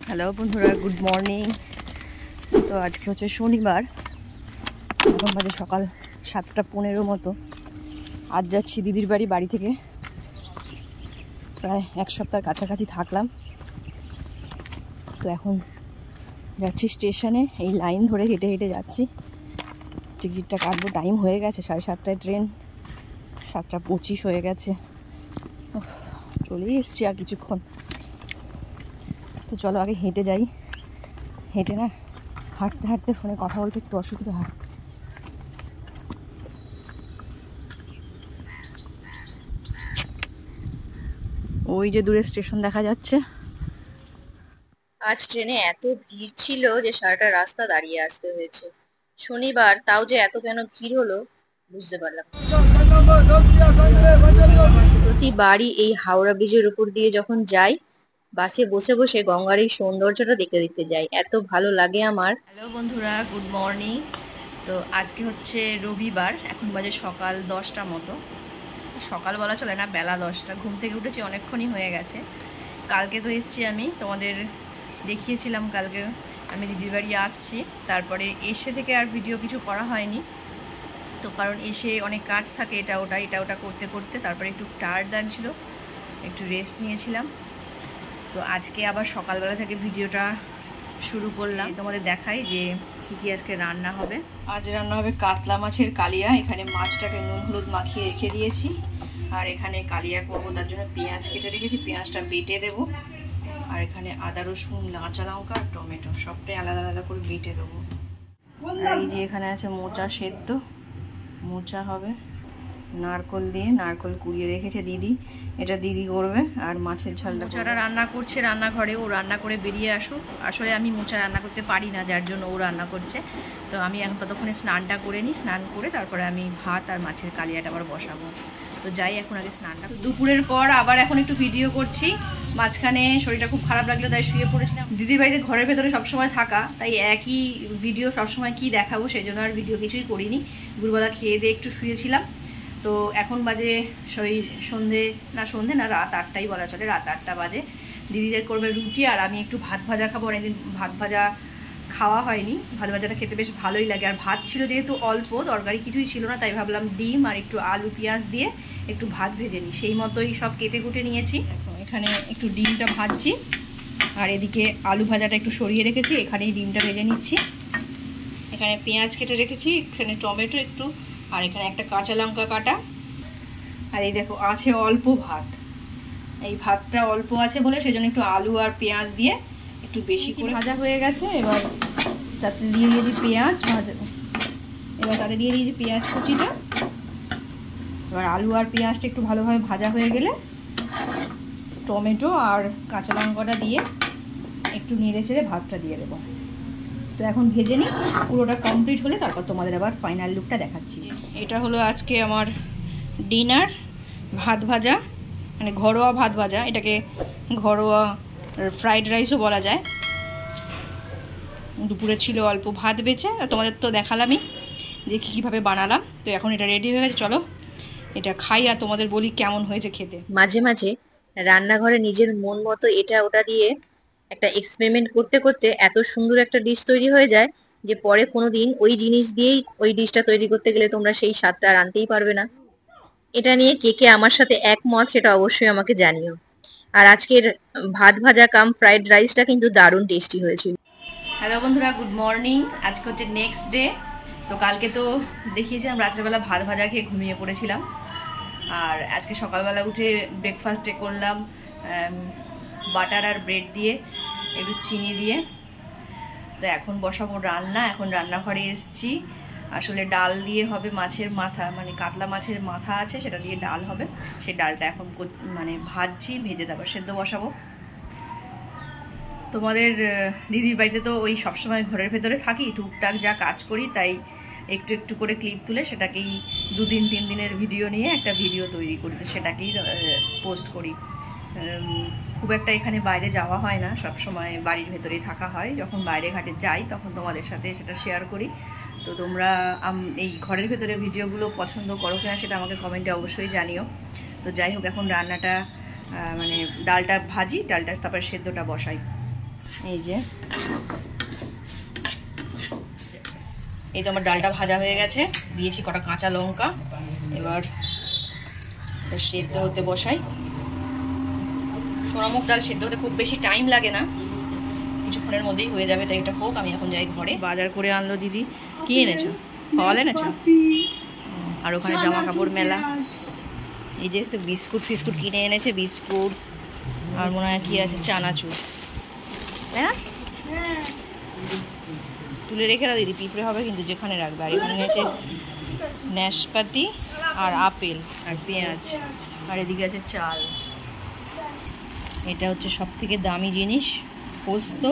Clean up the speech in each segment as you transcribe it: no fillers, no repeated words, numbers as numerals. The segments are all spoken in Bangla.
হ্যালো বন্ধুরা, গুড মর্নিং। তো আজকে হচ্ছে শনিবার, এখন বাজে সকাল 7:15 মতো। আজ যাচ্ছি দিদির বাড়ি থেকে প্রায় এক সপ্তাহের কাছাকাছি থাকলাম। তো এখন যাচ্ছি স্টেশনে, এই লাইন ধরে হেঁটে হেঁটে যাচ্ছি। টিকিটটা কাটবো, টাইম হয়ে গেছে 7:30টায় ট্রেন, 7:25 হয়ে গেছে। চলেই এসছি আর কিছুক্ষণ। তো চলো আগে হেঁটে যাই। হেঁটে না, হাঁটতে হাঁটতে ফোনে কথা বলতে একটু অসুবিধা হয়। ওই যে দূরে স্টেশন দেখা যাচ্ছে। আজ ট্রেনে এত ভিড় ছিল যে সারাটা রাস্তা দাঁড়িয়ে আসতে হয়েছে। শনিবার, তাও যে এত কেন ভিড় হলো বুঝতে পারলাম। প্রতিবারই এই হাওড়া ব্রিজের উপর দিয়ে যখন যাই, বাসে বসে বসে গঙ্গার এই সৌন্দর্যটা দেখতে দেখতে যাই, এত ভালো লাগে আমার। হ্যালো বন্ধুরা, গুড মর্নিং। তো আজকে হচ্ছে রবিবার, এখন বাজে সকাল 10টা মতো। সকাল বলা চলে না, বেলা 10টা। ঘুম থেকে উঠেছি অনেকক্ষণই হয়ে গেছে। কালকে তো এসছি, আমি তোমাদের দেখিয়েছিলাম কালকে আমি দিদির বাড়ি আসছি। তারপরে এসে থেকে আর ভিডিও কিছু করা হয়নি, তো কারণ এসে অনেক কাজ থাকে, এটা ওটা করতে করতে তারপরে একটু টায়ার্ড লাগছিল, একটু রেস্ট নিয়েছিলাম। তো আজকে আবার সকালবেলা থেকে ভিডিওটা শুরু করলাম। তোমাদের দেখাই যে কী আজকে রান্না হবে। আজ রান্না হবে কাতলা মাছের কালিয়া। এখানে মাছটাকে নুন হলুদ মাখিয়ে রেখে দিয়েছি, আর এখানে কালিয়া করবো, তার জন্য পেঁয়াজ কেটে রেখেছি, পেঁয়াজটা বেটে দেবো। আর এখানে আদা রসুন কাঁচা লঙ্কা আর টমেটো সবটাই আলাদা আলাদা করে বেটে দেবো। আর এই যে এখানে আছে মোচা সেদ্ধ, মোচা হবে নারকল দিয়ে, নারকল কুড়িয়ে রেখেছে দিদি, এটা দিদি করবে। আর মাছের ঝালটা, মোচাটা রান্না করছে রান্নাঘরে, ও রান্না করে বেরিয়ে আসুক। আসলে আমি মোচা রান্না করতে পারি না, যার জন্য ও রান্না করছে। তো আমি এখন ততক্ষণে স্নানটা করে নিই, স্নান করে তারপরে আমি ভাত আর মাছের কালিয়াটা আবার বসাবো। তো যাই এখন আগে স্নানটা। দুপুরের পর আবার এখন একটু ভিডিও করছি। মাঝখানে শরীরটা খুব খারাপ লাগলো, তাই শুয়ে পড়েছিলাম। দিদির বাড়িতে ঘরের ভেতরে সবসময় থাকা, তাই একই ভিডিও সবসময় কি দেখাবো, সেই জন্য আর ভিডিও কিছুই করিনি। দুপুরবেলা খেয়ে দিয়ে একটু শুয়েছিলাম। তো এখন বাজে সন্ধে না, রাত 8টাই বলা চলে, রাত 8টা বাজে। দিদিদের করবে রুটি, আর আমি একটু ভাত ভাজা খাবো। অনেকদিন ভাত ভাজা খাওয়া হয়নি, ভাত ভাজাটা খেতে বেশ ভালোই লাগে। আর ভাত ছিল যেহেতু অল্প, তরকারি কিছুই ছিল না, তাই ভাবলাম ডিম আর একটু আলু পেঁয়াজ দিয়ে একটু ভাত ভেজে নিই। সেই মতোই সব কেটে কুটে নিয়েছি। এখানে একটু ডিমটা ভাজছি, আর এদিকে আলু ভাজাটা একটু সরিয়ে রেখেছি, এখানেই ডিমটা ভেজে নিচ্ছি। এখানে পেঁয়াজ কেটে রেখেছি, এখানে টমেটো একটু, আর এখানে একটা কাঁচা লঙ্কা কাটা। আর এই দেখো আছে অল্প ভাত, এই ভাতটা অল্প আছে বলে সেজন্য একটু আলু আর পেঁয়াজ দিয়ে একটু বেশি করে ভাজা হয়ে গেছে। এবার তাতে দিয়ে দিয়েছি পেঁয়াজ ভাজা, এবার তাতে দিয়ে দিয়েছি পেঁয়াজ কুচিটা। এবার আলু আর পেঁয়াজটা একটু ভালোভাবে ভাজা হয়ে গেলে টমেটো আর কাঁচা লঙ্কাটা দিয়ে একটু নেড়ে চেড়ে ভাতটা দিয়ে দেবো। তো এখন ভেজে নিই, পুরোটা কমপ্লিট হলে তারপর তোমাদের আবার ফাইনাল লুকটা দেখাচ্ছি। এটা হলো আজকে আমার ডিনার, ভাত ভাজা, মানে ঘরোয়া ভাত ভাজা, এটাকে ঘরোয়া ফ্রাইড রাইসও বলা যায়। দুপুরে ছিল অল্প ভাত বেঁচে, তোমাদের তো দেখালামই দেখি কীভাবে বানালাম। তো এখন এটা রেডি হয়ে গেছে, চলো এটা খাই আর তোমাদের বলি কেমন হয়েছে খেতে। মাঝে মাঝে রান্নাঘরে নিজের মন মতো এটা ওটা দিয়ে একটা এক্সপেরিমেন্ট করতে করতে এত সুন্দর একটা ডিশ তৈরি হয়ে যায় যে পরে কোনোদিন ওই জিনিস দিয়েই ওই ডিশটা তৈরি করতে গেলে তোমরা সেই স্বাদটা আর আনতেই পারবে না। এটা নিয়ে কে কে আমার সাথে একমত সেটা অবশ্যই আমাকে জানিও। আর আজকের ভাত ভাজা কাম ফ্রাইড রাইসটা কিন্তু দারুণ টেস্টি হয়েছিল। হ্যালো বন্ধুরা, গুড মর্নিং। আজকে হচ্ছে নেক্সট ডে। তো কালকে তো দেখিয়েছিলাম রাত্রেবেলা ভাত ভাজা খেয়ে ঘুমিয়ে পড়েছিলাম, আর আজকে সকালবেলা উঠে ব্রেকফাস্টে করলাম বাটার আর ব্রেড দিয়ে, একটু চিনি দিয়ে। তো এখন বসাবো রান্না। এখন রান্নাঘরে এসছি, আসলে ডাল দিয়ে হবে মাছের মাথা, মানে কাতলা মাছের মাথা আছে, সেটা দিয়ে ডাল হবে। সেই ডালটা এখন মানে ভাজছি, ভেজে দেবো, সেদ্ধ বসাবো। তোমাদের দিদির বাড়িতে তো ওই সবসময় ঘরের ভেতরে থাকি, টুকটাক যা কাজ করি, তাই একটু একটু করে ক্লিপ তুলে সেটাকেই 2 দিন 3 দিনের ভিডিও নিয়ে একটা ভিডিও তৈরি করি, সেটাকেই পোস্ট করি। খুব একটা এখানে বাইরে যাওয়া হয় না, সব সময় বাড়ির ভেতরেই থাকা হয়। যখন বাইরে ঘাটে যাই তখন তোমাদের সাথে সেটা শেয়ার করি। তো তোমরা এই ঘরের ভেতরে ভিডিওগুলো পছন্দ করো কিনা সেটা আমাকে কমেন্টে অবশ্যই জানিও। তো যাই হোক, এখন রান্নাটা মানে ডালটা ভাজি, ডালটা তারপরে সেদ্ধটা বসাই। এই যে এই তো আমার ডালটা ভাজা হয়ে গেছে, দিয়েছি কটা কাঁচা লঙ্কা। এবার সেদ্ধ হতে বসাই। সোনামুগ ডাল সেদ্ধ হতে খুব বেশি টাইম লাগে না, কিছুক্ষণের মধ্যেই হয়ে যাবে। তাই এটা হোক, আমি এখন যাই ঘরে। বাজার করে আনলো দিদি। কি এনেছো? ফল এনেছো? আর ওখানে জামা কাপড় মেলা। এই যে বিস্কুট ফিস্কুট কিনে এনেছে, বিস্কুট আর মনে হয় কি আছে চানাচুর, তাই না? তুলে রেখে দাও দিদি, পিঁপড়ে হবে কিন্তু যেখানে রাখবে। আর এখানে এনেছে নাশপাতি আর আপেল আর পেঁয়াজ, আর এদিকে আছে চাল। এটা হচ্ছে সব থেকে দামি জিনিস, পোস্ত।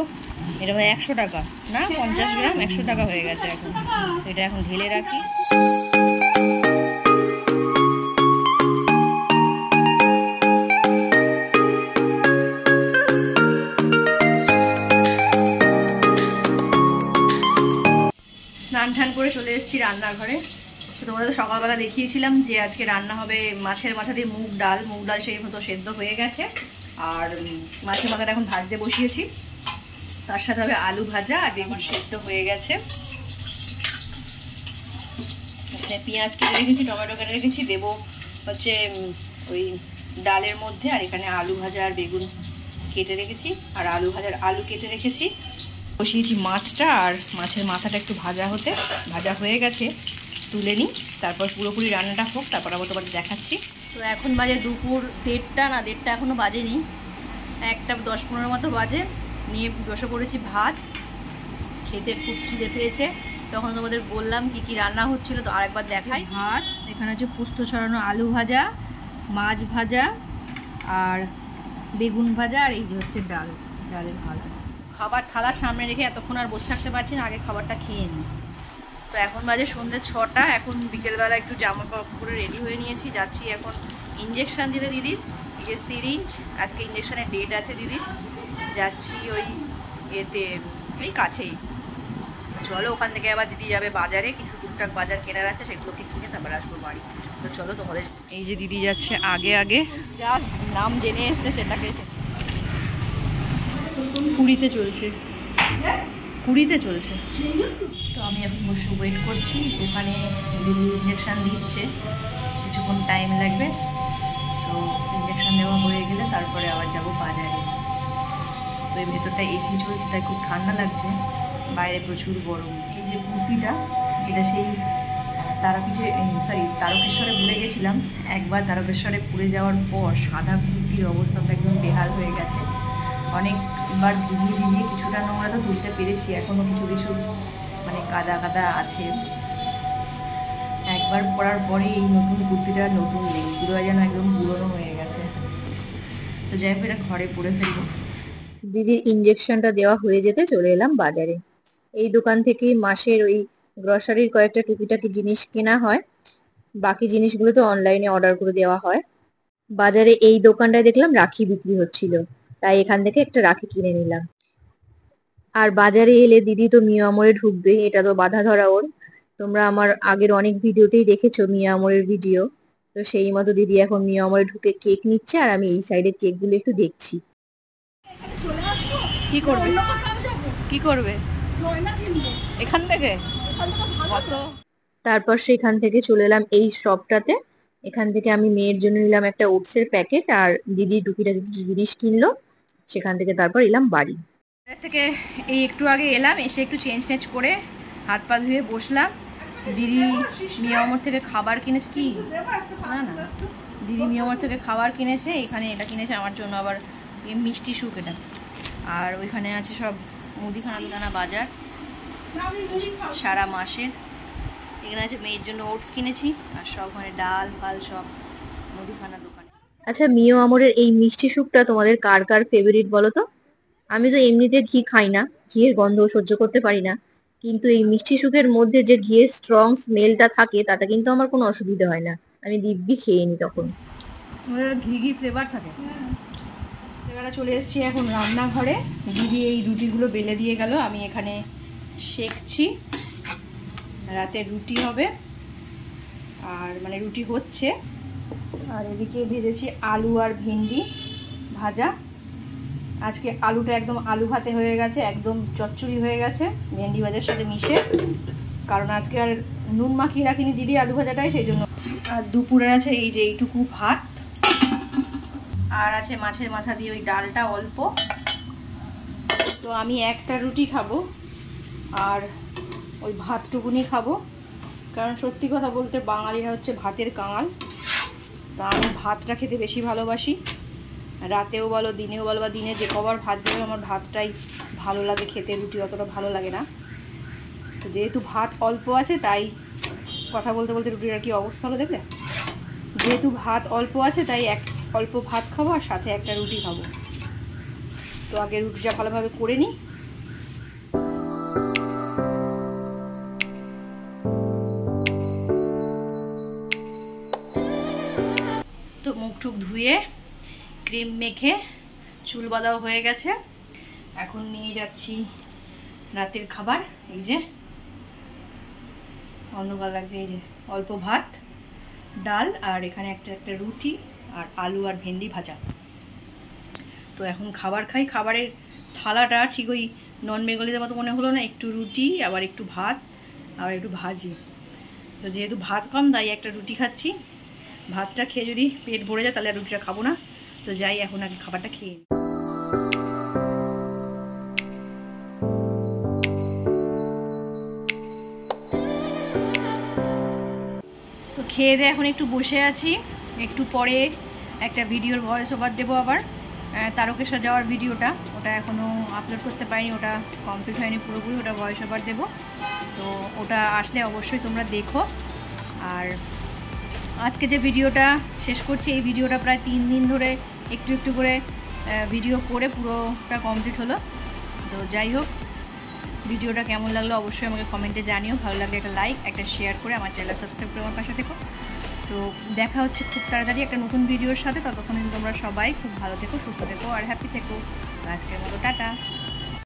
এটা 100 টাকা না, 50 গ্রাম 100 টাকা হয়ে গেছে এখন। এটা এখন ঢেলে রাখি। স্নান টান করে চলে এসেছি রান্নাঘরে। তো তোমাদের তো সকালবেলা দেখিয়েছিলাম যে আজকে রান্না হবে মাছের মাথা দিয়ে মুগ ডাল। মুগ ডাল সেই মতো সেদ্ধ হয়ে গেছে, আর মাছের মাথাটা এখন ভাজতে বসিয়েছি। তার সাথে হবে আলু ভাজা আর বেগুন সেদ্ধ হয়ে গেছে। এখানে পেঁয়াজ কেটে রেখেছি, টমেটো কেটে রেখেছি, দেবো হচ্ছে ওই ডালের মধ্যে। আর এখানে আলু ভাজা আর বেগুন কেটে রেখেছি, আর আলু ভাজার আলু কেটে রেখেছি। বসিয়েছি মাছটা, আর মাছের মাথাটা একটু ভাজা হয়ে গেছে, তুলে নিই। তারপর পুরোপুরি রান্নাটা হোক, তারপর আবার তোমাদের দেখাচ্ছি। তো এখন বাজে দুপুর 1:30 এখনও বাজেনি, 1:10-15 মতো বাজে। নিয়ে বসে পড়েছি ভাত খেতে। খুব খিদে পেয়েছে, তখন তোমাদের বললাম কি কি রান্না হচ্ছিল, তো আরেকবার দেখাই। ভাত, এখানে হচ্ছে পোস্ত ছড়ানো আলু ভাজা, মাছ ভাজা আর বেগুন ভাজা, আর এই যে হচ্ছে ডালের ভাজা। খাবার থালার সামনে রেখে এতক্ষণ আর বসে থাকতে পারছি না, আগে খাবারটা খেয়ে নিই। তো এখন বাজে সন্ধ্যে 6টা। এখন বিকেলবেলা একটু জামা কাপড় পরে রেডি হয়ে নিয়েছি, যাচ্ছি এখন ইঞ্জেকশান দিতে দিদির। এই যে সিরিঞ্জ, আজকে ইঞ্জেকশানের ডেট আছে দিদির। যাচ্ছি ওই এতে, এই কাছেই। চলো, ওখান থেকে আবার দিদি যাবে বাজারে, কিছু টুকটাক বাজার কেনার আছে, সেগুলোকে কিনে তারপর আসবো বাড়ি। তো চলো তোমাদের, এই যে দিদি যাচ্ছে আগে আগে, যা নাম জেনে এসছে সেটাকে। কুড়িতে চলছে। তো আমি এখন বসে ওয়েট করছি। ওখানে দিদি ইঞ্জেকশান দিচ্ছে, কিছুক্ষণ টাইম লাগবে। তো ইঞ্জেকশান দেওয়া হয়ে গেলে তারপরে আবার যাব বাজারে। তো এই ভেতরটা এসি চলছে, তাই খুব ঠান্ডা লাগছে, বাইরে প্রচুর গরম। এই যে কুর্তিটা, এটা সেই তারকেশ্বরে ঘুরে গেছিলাম একবার। তারকেশ্বরে ঘুরে যাওয়ার পর সাদা কুর্তির অবস্থাটা একদম বেহাল হয়ে গেছে। অনেকবার ভিজিয়ে কিছুটা নোংরা তো তুলতে পেরেছি, এখনও কিছু মানে কাদা আছে। একবার পরার পরে এই নতুন কুর্তিটা নতুন নেই, পুরো যেন একদম পুরনো হয়ে গেছে। তো যাই হোক, এটা ঘরে পরে ফেলবো। দিদির ইঞ্জেকশনটা দেওয়া হয়ে যেতে চলে এলাম বাজারে। এই দোকান থেকে মাসের ওই গ্রসারির কয়েকটা টুকিটাকি জিনিস কেনা হয়, বাকি জিনিসগুলো তো অনলাইনে অর্ডার করে দেওয়া হয়। বাজারে এই দোকানটায় দেখলাম রাখি বিক্রি হচ্ছিল, তাই এখান থেকে একটা রাখি কিনে নিলাম। আর বাজারে এলে দিদি তো মিয়ামরে ঢুকবে, এটা তো বাধা ধরা ওর। তোমরা আমার আগের অনেক ভিডিওতেই দেখেছো মিয়ামরের ভিডিও। তো সেই মতো দিদি এখন মিয়ামরে ঢুকে কেক নিচ্ছে, আর আমি এই সাইডের কেকগুলো একটু দেখছি। কি করবে এখান থেকে? তারপর সেখান থেকে চলে এলাম এই শপটাতে। এখান থেকে আমি মেয়ের জন্য নিলাম একটা ওটসের প্যাকেট, আর দিদি টুকিটাকি কিছু জিনিস কিনলো। সেখান থেকে তারপর এলাম বাড়ি থেকে। এই একটু আগে এলাম, এসে একটু চেঞ্জ করে হাত পা ধুয়ে বসলাম। দিদি মিয়ামর থেকে খাবার কিনেছে। কি না, দিদি মিয়ামর থেকে খাবার কিনেছে। এখানে এটা কিনেছে আমার জন্য, আবার মিষ্টি সুপ এটা। আর ওইখানে আছে সব মুদিখানা বাজার সারা মাসের। এখানে আছে মেয়ের জন্য ওটস কিনেছি, আর সব ওখানে ডাল ফাল সব মুদিখানা দোকানে। আচ্ছা, মিও আমরের এই মিষ্টি স্যুপটা তোমাদের কার কার ফেভারিট বলো তো? আমি তো এমনিতে ঘি খাই না, ঘিয়ের গন্ধ সহ্য করতে পারি না, কিন্তু এই মিষ্টি স্যুপের মধ্যে যে ঘিয়ের স্ট্রং স্মেলটা থাকে তাতে কিন্তু আমার কোনো অসুবিধা হয় না, আমি দিব্যি খেয়ে নি তখন। ঘি ফ্লেভার থাকে। এবারে চলে এসেছি এখন রান্নাঘরে। দিদি এই রুটিগুলো বেলে দিয়ে গেল, আমি এখানে সেঁকছি। রাতে রুটি হবে, আর মানে রুটি হচ্ছে। আর এদিকে ভেজেছি আলু আর ভেন্ডি ভাজা। আজকে আলুটা একদম আলু ভাতে হয়ে গেছে, একদম চচ্চড়ি হয়ে গেছে ভেন্ডি ভাজার সাথে মিশে। কারণ আজকে আর নুন মাখিয়ে রাখিনি দিদি আলু ভাজাটাই, সেই জন্য। আর দুপুরের আছে এই যে এইটুকু ভাত, আর আছে মাছের মাথা দিয়ে ওই ডালটা অল্প। তো আমি একটা রুটি খাবো আর ওই ভাতটুকুনি খাবো, কারণ সত্যি কথা বলতে বাঙালিরা হচ্ছে ভাতের কাঙাল। তা আমি ভাতটা খেতে বেশি ভালোবাসি, রাতেও বলো দিনেও বলো, বা দিনে যে কবার ভাত দেবে আমার ভাতটাই ভালো লাগে খেতে, রুটি অতটা ভালো লাগে না। তো যেহেতু ভাত অল্প আছে তাই কথা বলতে বলতে রুটির আর কি অবস্থা হলো দেখলে। যেহেতু ভাত অল্প আছে তাই অল্প ভাত খাবো আর সাথে একটা রুটি খাবো। তো আগে রুটিটা ভালোভাবে করে নিই। তো মুখ টুক ধুয়ে ক্রিম মেখে চুল বাঁধাও হয়ে গেছে, এখন নিয়ে যাচ্ছি রাতের খাবার। এই যে অন্ধকার লাগছে, এই যে অল্প ভাত ডাল আর এখানে একটা রুটি আর আলু আর ভেন্ডি ভাজা। তো এখন খাবার খাই। খাবারের থালাটা ঠিক ওই নন বেঙ্গলিদের মতো মনে হলো না, একটু রুটি আবার একটু ভাত আবার একটু ভাজি। তো যেহেতু ভাত কম তাই একটা রুটি খাচ্ছি। ভাতটা খেয়ে যদি পেট ভরে যায় তাহলে আর রুটিটা খাবো না। তো যাই এখন আগে খাবারটা খেয়ে নিই। তো খেয়ে দিয়ে এখন একটু বসে আছি, একটু পরে একটা ভিডিওর ভয়েস ওভার দেবো আবার, তারকেশ্বর যাওয়ার ভিডিওটা, ওটা এখনও আপলোড করতে পারিনি, ওটা কমপ্লিট হয়নি পুরোপুরি, ওটা ভয়েস ওভার দেবো। তো ওটা আসলে অবশ্যই তোমরা দেখো। আর আজকে যে ভিডিওটা শেষ করছি, এই ভিডিওটা প্রায় 3 দিন ধরে একটু একটু করে ভিডিও করে পুরোটা কমপ্লিট হলো। তো যাই হোক, ভিডিওটা কেমন লাগলো অবশ্যই আমাকে কমেন্টে জানিও। ভালো লাগলে একটা লাইক একটা শেয়ার করে আমার চ্যানেল সাবস্ক্রাইব করে আমার পাশে থেকো। তো দেখা হচ্ছে খুব তাড়াতাড়ি একটা নতুন ভিডিওর সাথে। ততক্ষণ তোমরা সবাই খুব ভালো থেকো, সুস্থ থেকো আর হ্যাপি থেকো। আজকের মতো টাটা।